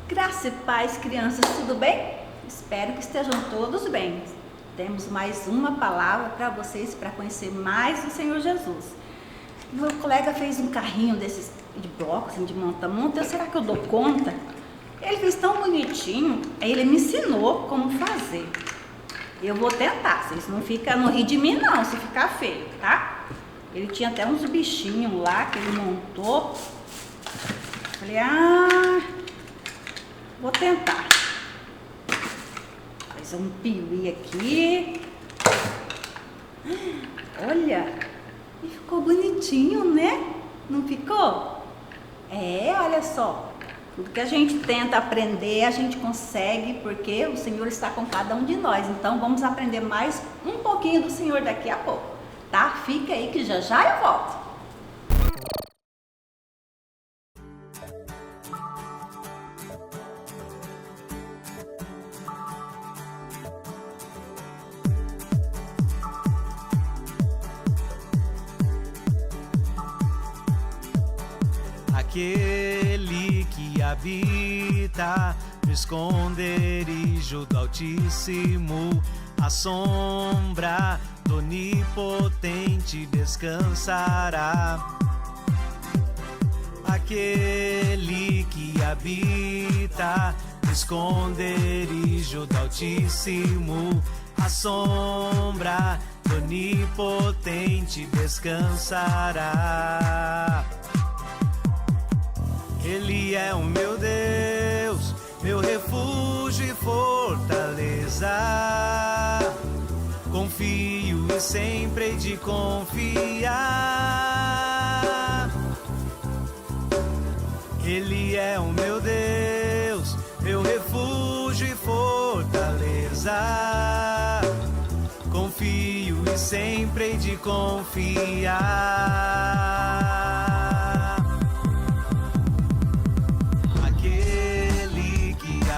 Graça e paz, crianças, tudo bem? Espero que estejam todos bem. Temos mais uma palavra para vocês, para conhecer mais o Senhor Jesus. Meu colega fez um carrinho desses de bloco, assim, de monta-monta. Será que eu dou conta? Ele fez tão bonitinho, aí ele me ensinou como fazer. Eu vou tentar, vocês não ri de mim não, se ficar feio, tá? Ele tinha até uns bichinhos lá que ele montou. Falei, vou tentar. Fazer um piuí aqui. Olha, e ficou bonitinho, né? Não ficou? Olha só. Tudo que a gente tenta aprender, a gente consegue, porque o Senhor está com cada um de nós. Então, vamos aprender mais um pouquinho do Senhor daqui a pouco, tá? Fica aí que já eu volto. Aquele que habita no esconderijo do Altíssimo, a sombra do Onipotente descansará. Aquele que habita no esconderijo do Altíssimo, a sombra do Onipotente descansará. Ele é o meu Deus, meu refúgio e fortaleza. Confio e sempre hei de confiar. Ele é o meu Deus, meu refúgio e fortaleza. Confio e sempre hei de confiar.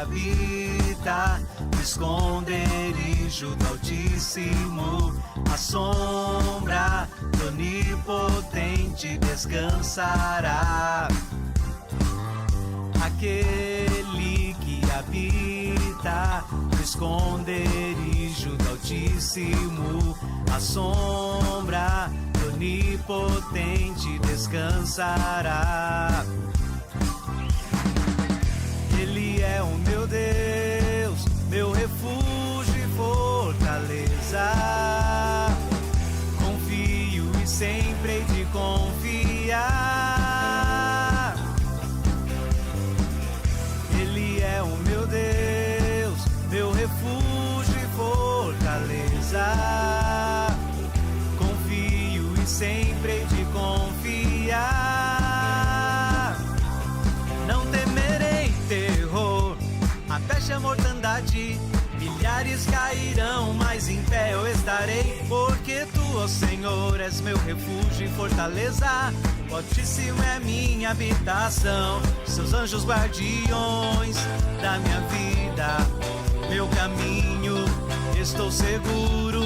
Habita no esconderijo do Altíssimo, a sombra do Onipotente descansará. Aquele que habita no esconderijo do Altíssimo, a sombra do Onipotente descansará. Ele é o meu Deus, meu refúgio e fortaleza. Confio e sempre hei de confiar. Ele é o meu Deus, meu refúgio e fortaleza. Confio e sempre hei de confiar. Não temerei terror, a peste e a mortandade, milhares cairão, mas em pé eu estarei, porque tu, ó Senhor, és meu refúgio e fortaleza. O Altíssimo é minha habitação, seus anjos guardiões da minha vida, meu caminho, estou seguro,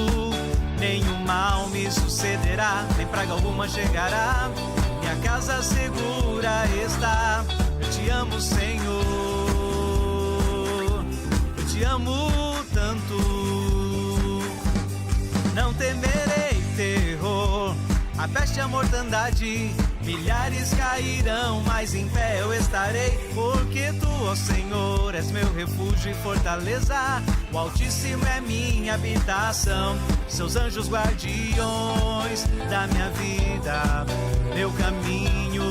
nenhum mal me sucederá, nem praga alguma chegará, minha casa segura está. Eu te amo, Senhor, eu te amo tanto. Não temerei terror, a peste e a mortandade, milhares cairão, mas em pé eu estarei, porque tu, ó Senhor, és meu refúgio e fortaleza. O Altíssimo é minha habitação, seus anjos guardiões da minha vida, meu caminho,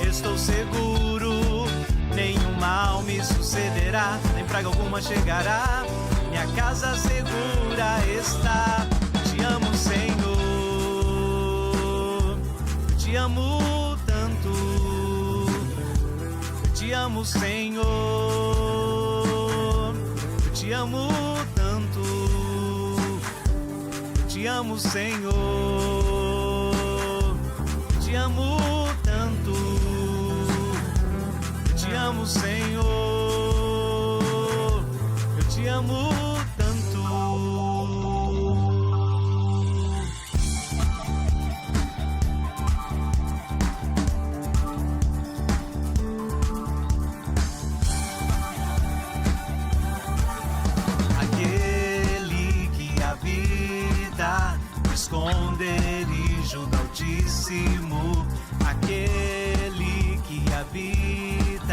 estou seguro, nenhum mal me sucederá, nem praga alguma chegará, minha casa segura está. Te amo, Senhor, eu te amo tanto, eu te amo, Senhor, eu te amo tanto, eu te amo, Senhor, eu te amo tanto, eu te amo, Senhor, eu te amo tanto.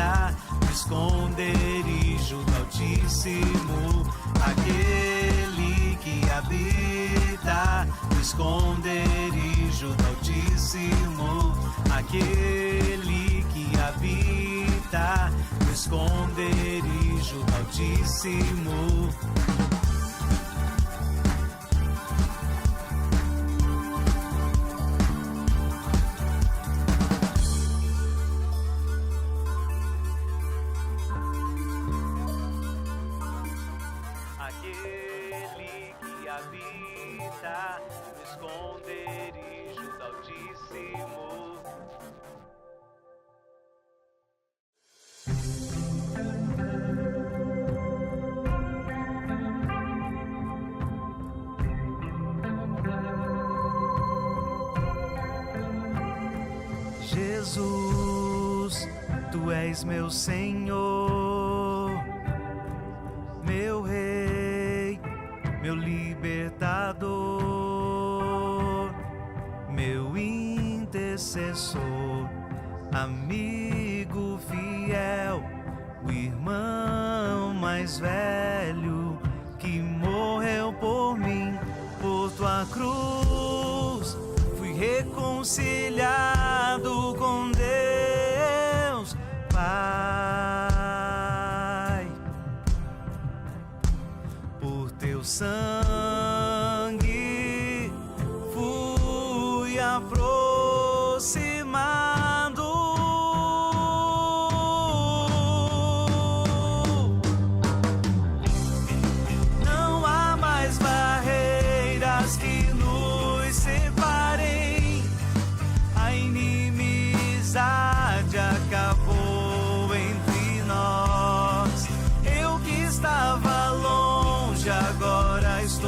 habita no esconderijo do Altíssimo, aquele que habita no esconderijo do Altíssimo, aquele que habita no esconderijo do Altíssimo. Aquele que habita no esconderijo do Altíssimo. Jesus, tu és meu Senhor, meu Rei, meu libertador, meu intercessor, amigo fiel, o irmão mais velho que morreu por mim. Por tua cruz fui reconciliado com Deus Pai. Por teu sangue fui aproximado. Não há mais barreiras que nos separem. A inimizade acabou entre nós. Eu que estava longe, agora estou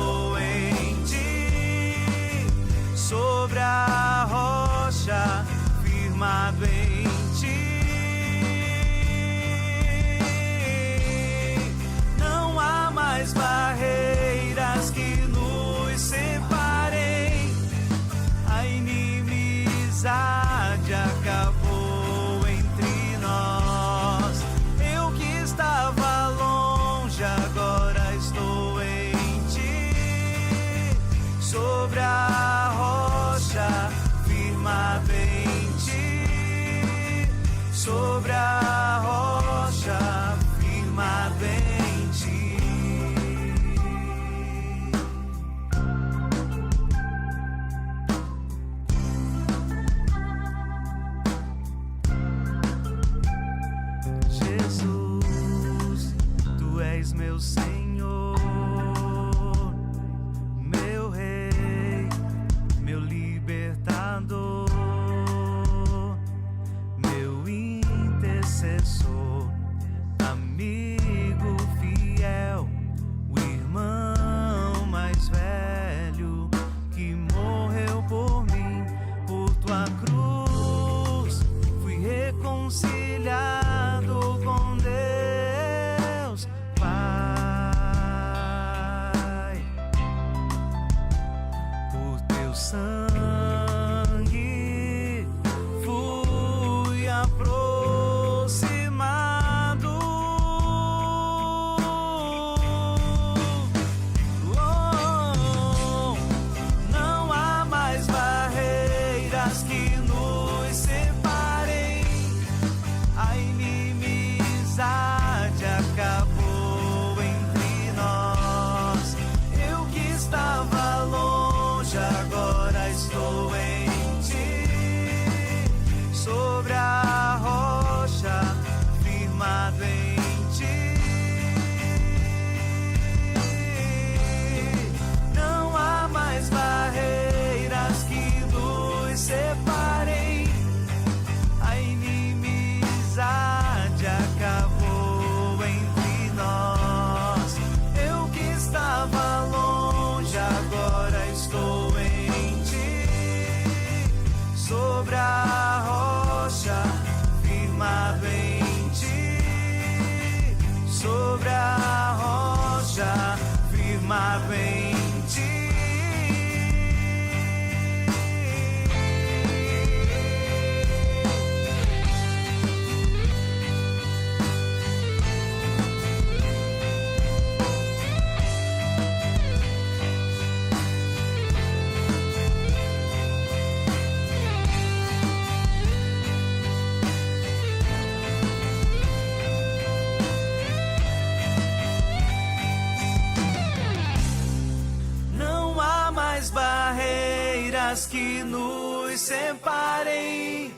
barreiras que nos separem.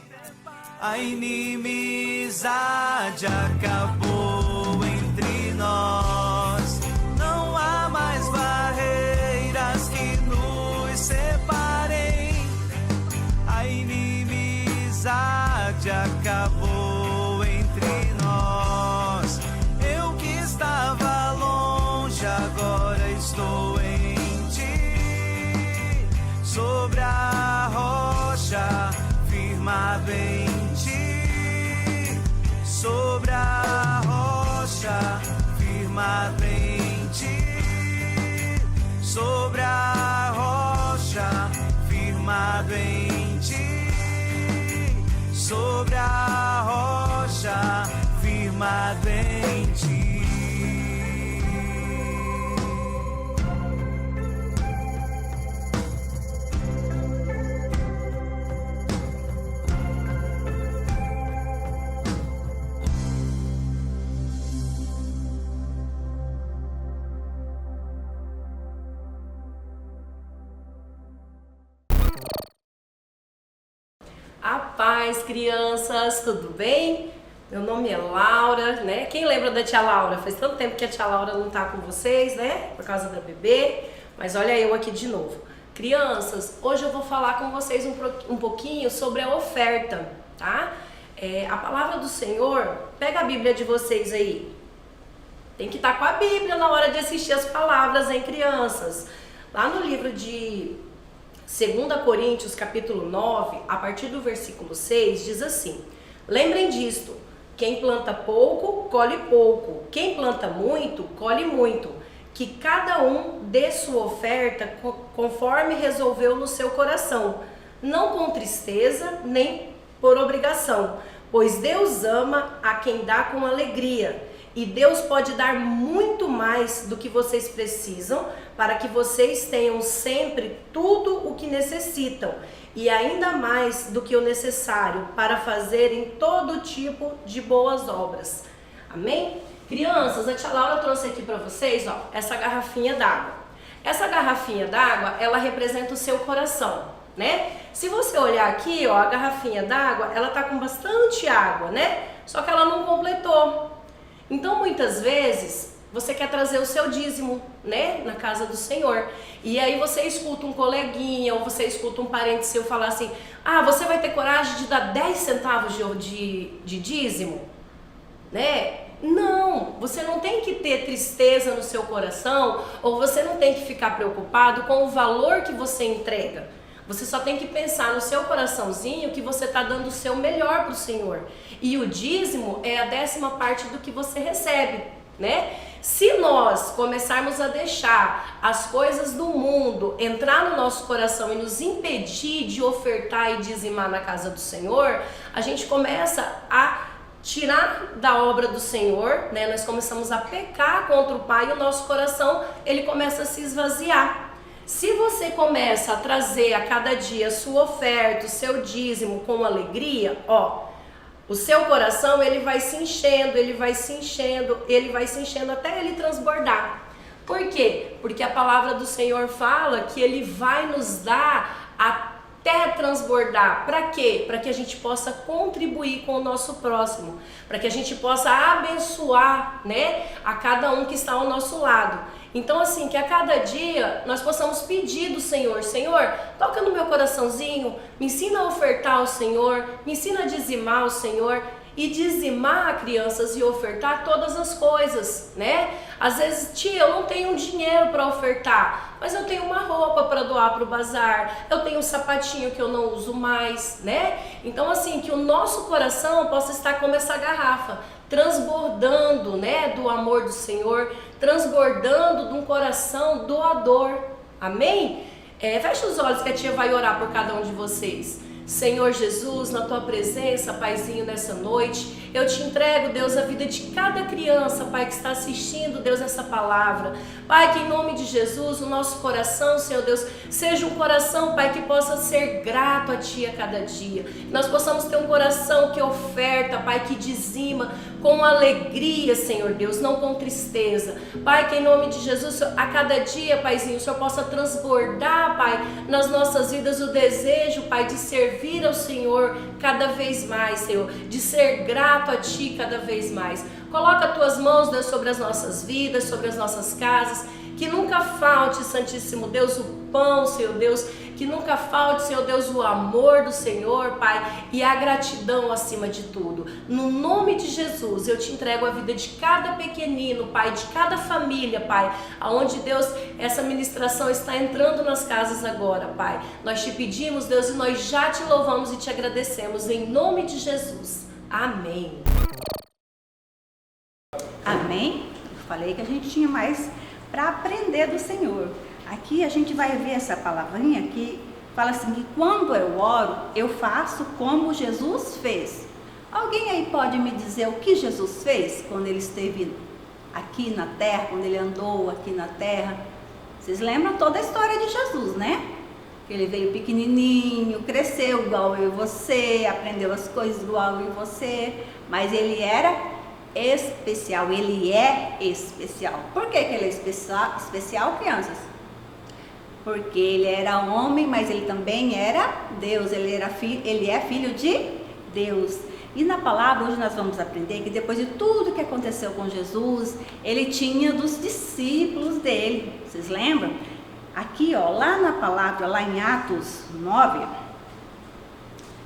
A inimizade acabou entre nós. Não há mais barreiras que nos separem. A inimizade acabou entre nós. Eu que estava longe, agora estou em ti. Sobre a rocha, firmado em ti. Sobre a rocha, firmado em ti. Sobre a rocha, firmado em ti. Sobre a rocha, firmado em ti. A paz, crianças, tudo bem? Meu nome é Laura, né? Quem lembra da tia Laura? Faz tanto tempo que a tia Laura não tá com vocês, né? Por causa da bebê, mas olha eu aqui de novo. Crianças, hoje eu vou falar com vocês um pouquinho sobre a oferta, tá? A palavra do Senhor, pega a Bíblia de vocês aí. Tem que estar com a Bíblia na hora de assistir as palavras, hein, crianças? Lá no livro de 2 Coríntios, capítulo 9, a partir do versículo 6, diz assim: lembrem disto, quem planta pouco, colhe pouco, quem planta muito, colhe muito, que cada um dê sua oferta conforme resolveu no seu coração, não com tristeza, nem por obrigação, pois Deus ama a quem dá com alegria. E Deus pode dar muito mais do que vocês precisam para que vocês tenham sempre tudo o que necessitam e ainda mais do que o necessário para fazerem todo tipo de boas obras. Amém? Crianças, a tia Laura trouxe aqui para vocês, ó, essa garrafinha d'água. Essa garrafinha d'água, ela representa o seu coração, né? Se você olhar aqui, ó, a garrafinha d'água, ela tá com bastante água, né? Só que ela não completou. Então, muitas vezes, você quer trazer o seu dízimo, né, na casa do Senhor. E aí você escuta um coleguinha ou você escuta um parente seu falar assim: ah, você vai ter coragem de dar 10 centavos de dízimo? Né? Não, você não tem que ter tristeza no seu coração ou você não tem que ficar preocupado com o valor que você entrega. Você só tem que pensar no seu coraçãozinho que você está dando o seu melhor para o Senhor. E o dízimo é a 10ª parte do que você recebe, né? Se nós começarmos a deixar as coisas do mundo entrar no nosso coração e nos impedir de ofertar e dizimar na casa do Senhor, a gente começa a tirar da obra do Senhor, né? Nós começamos a pecar contra o Pai e o nosso coração, ele começa a se esvaziar. Se você começa a trazer a cada dia a sua oferta, o seu dízimo com alegria, ó, o seu coração ele vai se enchendo, ele vai se enchendo, ele vai se enchendo até ele transbordar. Por quê? Porque a palavra do Senhor fala que ele vai nos dar até transbordar. Para quê? Para que a gente possa contribuir com o nosso próximo, para que a gente possa abençoar, né, a cada um que está ao nosso lado. Então assim, que a cada dia nós possamos pedir do Senhor: Senhor, toca no meu coraçãozinho, me ensina a ofertar ao Senhor, me ensina a dizimar ao Senhor. E dizimar, crianças, e ofertar todas as coisas, né? Às vezes, tia, eu não tenho dinheiro para ofertar, mas eu tenho uma roupa para doar para o bazar, eu tenho um sapatinho que eu não uso mais, né? Então assim, que o nosso coração possa estar como essa garrafa, transbordando, né, do amor do Senhor, transbordando de um coração doador. Amém? Fecha os olhos que a tia vai orar por cada um de vocês. Senhor Jesus, na tua presença, Paizinho, nessa noite, Eu te entrego, Deus, a vida de cada criança, Pai, que está assistindo, Deus, essa palavra. Pai, que em nome de Jesus, o nosso coração, Senhor Deus, seja um coração, Pai, que possa ser grato a Ti a cada dia. Nós possamos ter um coração que oferta, Pai, que dizima com alegria, Senhor Deus, não com tristeza. Pai, que em nome de Jesus, a cada dia, Paizinho, o Senhor possa transbordar, Pai, nas nossas vidas o desejo, Pai, de servir ao Senhor cada vez mais, Senhor, de ser grato a Ti cada vez mais. Coloca as Tuas mãos, Deus, sobre as nossas vidas, sobre as nossas casas, que nunca falte, Santíssimo Deus, o pão, Senhor Deus, que nunca falte, Senhor Deus, o amor do Senhor, Pai, e a gratidão acima de tudo. No nome de Jesus, eu te entrego a vida de cada pequenino, Pai, de cada família, Pai, aonde, Deus, essa ministração está entrando nas casas agora, Pai. Nós te pedimos, Deus, e nós já te louvamos e te agradecemos, em nome de Jesus. Amém. Amém? Eu falei que a gente tinha mais para aprender do Senhor. Aqui a gente vai ver essa palavrinha que fala assim, que quando eu oro, eu faço como Jesus fez. Alguém aí pode me dizer o que Jesus fez quando ele esteve aqui na terra, quando ele andou aqui na terra? Vocês lembram toda a história de Jesus, né? Ele veio pequenininho, cresceu igual eu e você, aprendeu as coisas igual eu e você, mas ele era especial, ele é especial. Por que ele é especial, crianças? Porque ele era homem, mas ele também era Deus, ele é filho de Deus. E na palavra hoje nós vamos aprender que depois de tudo que aconteceu com Jesus, ele tinha dos discípulos dele. Vocês lembram? Aqui, ó, lá na palavra, lá em Atos 9,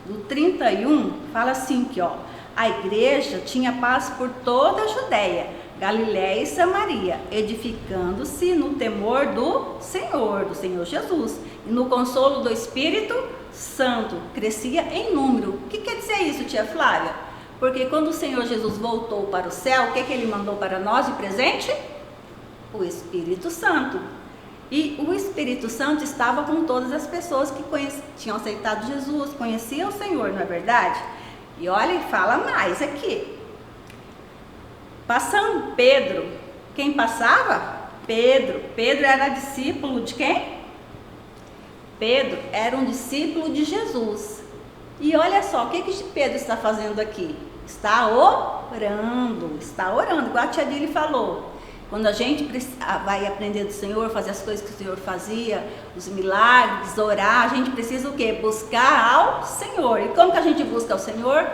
do 31, fala assim que, ó, a igreja tinha paz por toda a Judéia, Galiléia e Samaria, edificando-se no temor do Senhor Jesus, e no consolo do Espírito Santo, crescia em número. O que quer dizer isso, tia Flávia? Porque quando o Senhor Jesus voltou para o céu, o que ele mandou para nós de presente? O Espírito Santo. E o Espírito Santo estava com todas as pessoas que tinham aceitado Jesus, conheciam o Senhor, não é verdade? E olha, fala mais aqui. Passando Pedro, quem passava? Pedro. Pedro era discípulo de quem? Pedro era um discípulo de Jesus. E olha só, o que Pedro está fazendo aqui? Está orando, igual a tia Dili falou. Quando a gente vai aprender do Senhor, fazer as coisas que o Senhor fazia, os milagres, orar, a gente precisa o quê? Buscar ao Senhor. E como que a gente busca ao Senhor?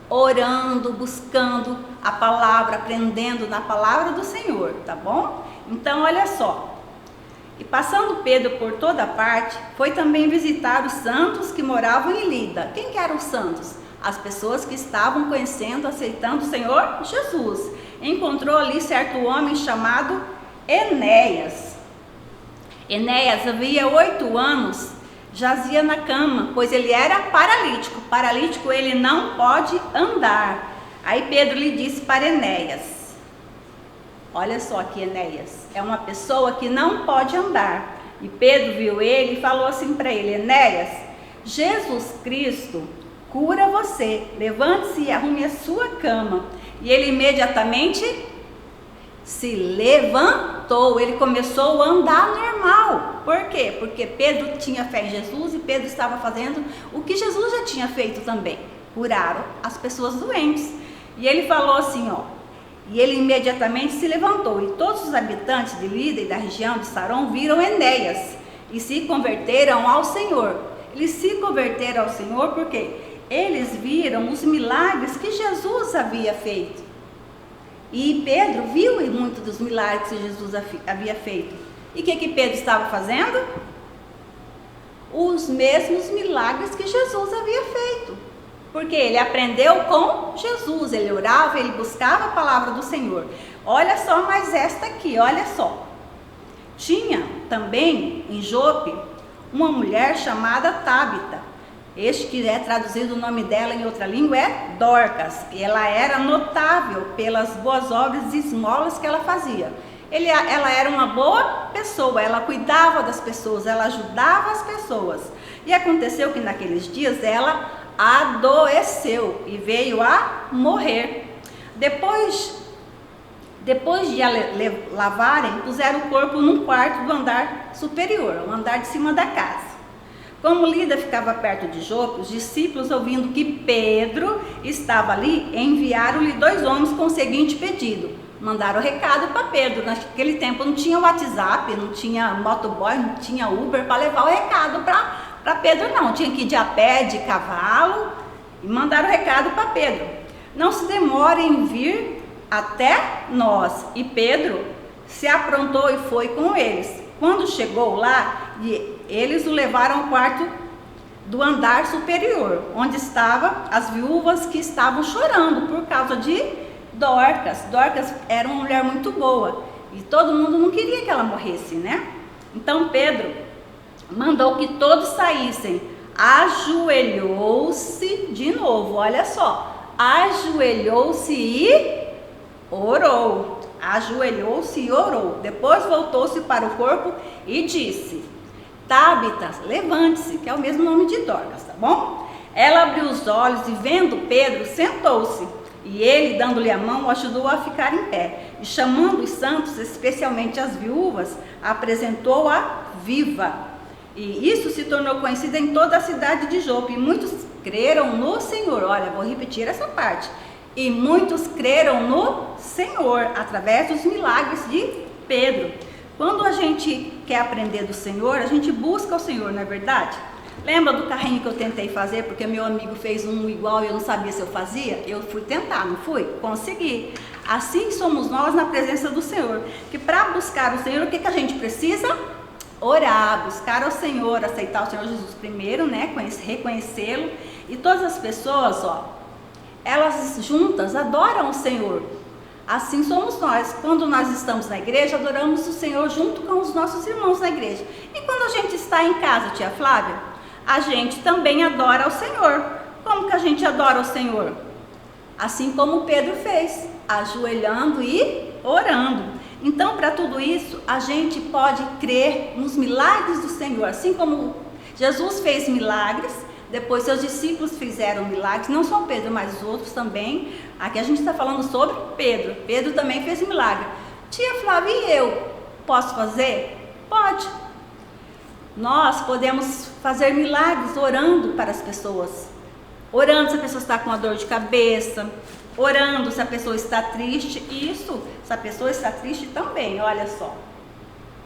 Orando, buscando a palavra, aprendendo na palavra do Senhor, tá bom? Então, olha só. E passando Pedro por toda parte, foi também visitar os santos que moravam em Lida. Quem que eram os santos? As pessoas que estavam conhecendo, aceitando o Senhor Jesus. Encontrou ali certo homem chamado Enéas. Enéas havia 8 anos, jazia na cama, pois ele era paralítico. Paralítico, ele não pode andar. Aí Pedro lhe disse para Enéas, olha só aqui, Enéas, é uma pessoa que não pode andar. E Pedro viu ele e falou assim para ele, Enéas, Jesus Cristo cura você, levante-se e arrume a sua cama. E ele imediatamente se levantou, ele começou a andar normal. Por quê? Porque Pedro tinha fé em Jesus e Pedro estava fazendo o que Jesus já tinha feito também, curar as pessoas doentes. E ele falou assim, ó, e ele imediatamente se levantou, e todos os habitantes de Lida e da região de Saron viram Enéas e se converteram ao Senhor. Eles se converteram ao Senhor porque eles viram os milagres que Jesus havia feito. E Pedro viu muitos dos milagres que Jesus havia feito. E o que Pedro estava fazendo? Os mesmos milagres que Jesus havia feito. Porque ele aprendeu com Jesus, ele orava, ele buscava a palavra do Senhor. Olha só mais esta aqui, olha só. Tinha também em Jope uma mulher chamada Tábita. Este que é traduzido o nome dela em outra língua é Dorcas. E ela era notável pelas boas obras e esmolas que ela fazia. Ela era uma boa pessoa, ela cuidava das pessoas, ela ajudava as pessoas. E aconteceu que naqueles dias ela adoeceu e veio a morrer. Depois de lavarem, puseram o corpo num quarto do andar superior, o andar de cima da casa. Como Lida ficava perto de Jope, os discípulos, ouvindo que Pedro estava ali, enviaram-lhe 2 homens com o seguinte pedido. Mandaram recado para Pedro. Naquele tempo não tinha WhatsApp, não tinha motoboy, não tinha Uber para levar o recado para Pedro, não. Tinha que ir de a pé, de cavalo, e mandaram recado para Pedro. Não se demore em vir até nós. E Pedro se aprontou e foi com eles. Quando chegou lá, eles o levaram ao quarto do andar superior, onde estavam as viúvas que estavam chorando por causa de Dorcas. Dorcas era uma mulher muito boa e todo mundo não queria que ela morresse, né? Então Pedro mandou que todos saíssem, ajoelhou-se de novo, olha só, ajoelhou-se e orou. Ajoelhou-se e orou. Depois voltou-se para o corpo e disse: Tábita, levante-se, que é o mesmo nome de Dorcas, tá bom? Ela abriu os olhos e, vendo Pedro, sentou-se. E ele, dando-lhe a mão, o ajudou a ficar em pé. E chamando os santos, especialmente as viúvas, apresentou-a viva. E isso se tornou conhecido em toda a cidade de Jope. E muitos creram no Senhor. Olha, vou repetir essa parte. E muitos creram no Senhor, através dos milagres de Pedro. Quando a gente quer aprender do Senhor, a gente busca o Senhor, não é verdade? Lembra do carrinho que eu tentei fazer, porque meu amigo fez um igual e eu não sabia se eu fazia? Eu fui tentar, não fui? Consegui. Assim somos nós na presença do Senhor. Que para buscar o Senhor, o que a gente precisa? Orar, buscar ao Senhor, aceitar o Senhor Jesus primeiro, né? Reconhecê-lo. E todas as pessoas, elas juntas adoram o Senhor. Assim somos nós. Quando nós estamos na igreja, adoramos o Senhor junto com os nossos irmãos na igreja. E quando a gente está em casa, tia Flávia, a gente também adora o Senhor. Como que a gente adora o Senhor? Assim como Pedro fez, ajoelhando e orando. Então, para tudo isso, a gente pode crer nos milagres do Senhor. Assim como Jesus fez milagres, depois seus discípulos fizeram milagres, não só Pedro, mas os outros também. Aqui a gente está falando sobre Pedro. Pedro também fez milagre. Tia Flávia, e eu? Posso fazer? Pode. Nós podemos fazer milagres orando para as pessoas. Orando se a pessoa está com uma dor de cabeça. Orando se a pessoa está triste. Isso, se a pessoa está triste também, olha só.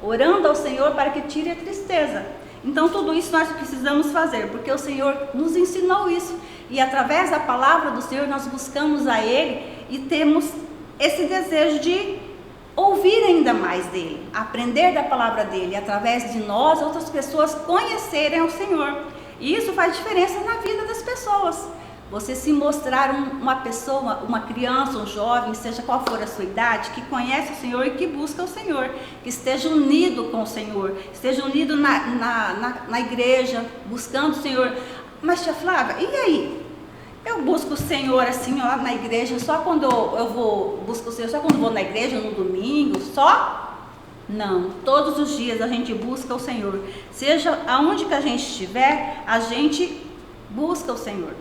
Orando ao Senhor para que tire a tristeza. Então tudo isso nós precisamos fazer, porque o Senhor nos ensinou isso. E através da palavra do Senhor nós buscamos a Ele e temos esse desejo de ouvir ainda mais dEle, aprender da palavra dEle, através de nós, outras pessoas conhecerem o Senhor. E isso faz diferença na vida das pessoas. Você se mostrar uma pessoa, uma criança, um jovem, seja qual for a sua idade, que conhece o Senhor e que busca o Senhor, que esteja unido com o Senhor, esteja unido na igreja, buscando o Senhor. Mas tia Flávia, e aí? Eu busco o Senhor assim, na igreja, só quando busco o Senhor só quando vou na igreja, no domingo, só? Não, todos os dias a gente busca o Senhor. Seja aonde que a gente estiver, a gente busca o Senhor.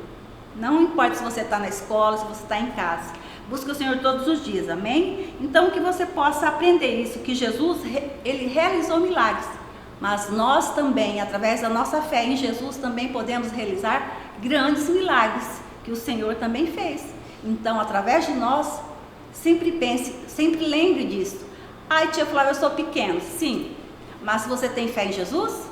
Não importa se você está na escola, se você está em casa. Busca o Senhor todos os dias, amém? Então que você possa aprender isso, que Jesus, Ele realizou milagres. Mas nós também, através da nossa fé em Jesus, também podemos realizar grandes milagres, que o Senhor também fez. Então, através de nós, sempre pense, sempre lembre disso. Ai, tia Flávia, eu sou pequeno. Sim, mas se você tem fé em Jesus,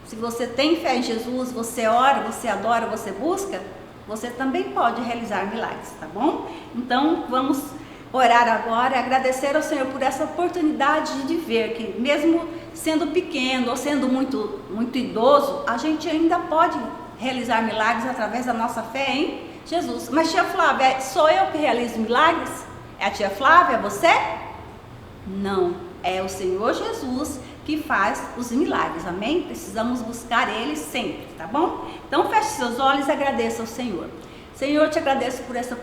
se você tem fé em Jesus, você ora, você adora, você busca, você também pode realizar milagres, tá bom? Então, vamos orar agora e agradecer ao Senhor por essa oportunidade de ver que mesmo sendo pequeno ou sendo muito idoso, a gente ainda pode realizar milagres através da nossa fé em Jesus. Mas tia Flávia, sou eu que realizo milagres? É a tia Flávia, você? Não, é o Senhor Jesus que faz os milagres, amém? Precisamos buscar Ele sempre, tá bom? Então feche seus olhos e agradeça ao Senhor. Senhor, eu te agradeço por essa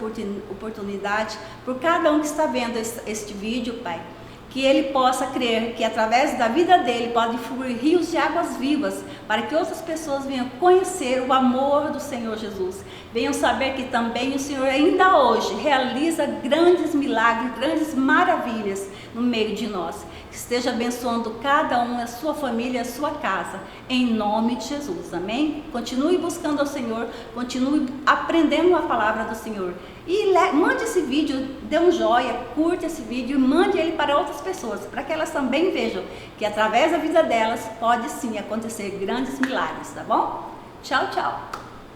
oportunidade, por cada um que está vendo este vídeo, Pai. Que ele possa crer que através da vida dele pode fluir rios de águas vivas para que outras pessoas venham conhecer o amor do Senhor Jesus, venham saber que também o Senhor ainda hoje realiza grandes milagres, grandes maravilhas no meio de nós. Que esteja abençoando cada um, a sua família, a sua casa, em nome de Jesus, amém? Continue buscando ao Senhor, continue aprendendo a palavra do Senhor. E mande esse vídeo, dê um joinha, curte esse vídeo e mande ele para outras pessoas, para que elas também vejam que através da vida delas pode sim acontecer grandes milagres, tá bom? Tchau, tchau!